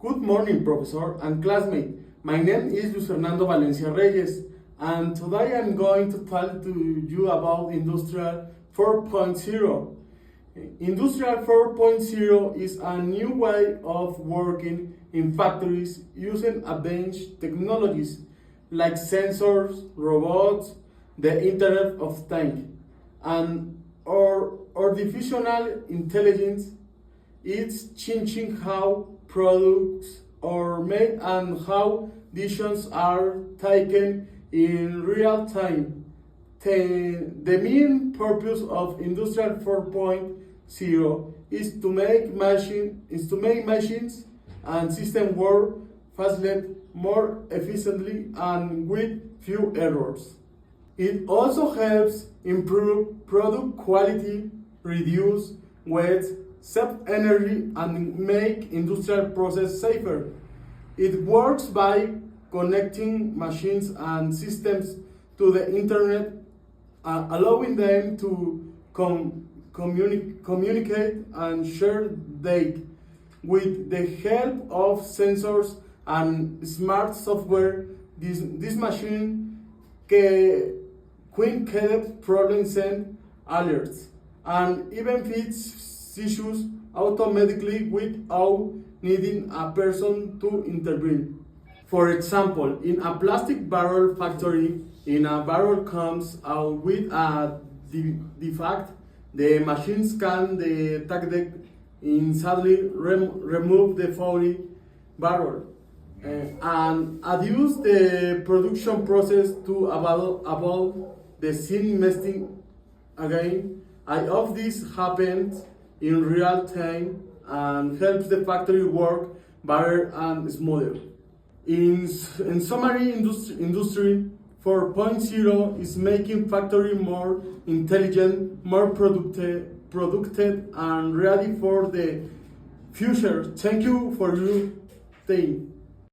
Good morning, professor and classmate. My name is Luis Fernando Valencia Reyes, and today I'm going to talk to you about Industrial 4.0. Industrial 4.0 is a new way of working in factories using advanced technologies like sensors, robots, the Internet of Things, and artificial intelligence. It's changing how products are made and how decisions are taken in real time. The main purpose of Industrial 4.0 is to make machines and systems work faster, more efficiently, and with few errors. It also helps improve product quality, reduce waste, save energy, and make industrial process safer. It works by connecting machines and systems to the internet, allowing them to communicate and share data. With the help of sensors and smart software, this machine can detect problems, send alerts, and even fix issues automatically without needing a person to intervene. For example, in a plastic barrel factory, in a barrel comes out with a defect, the machines can detect it instantly, remove the faulty barrel, and adjust the production process to avoid the same mistake again. I hope this happens in real time and helps the factory work better and smoother. In summary, Industry 4.0 is making factory more intelligent, more productive, and ready for the future. Thank you for your time.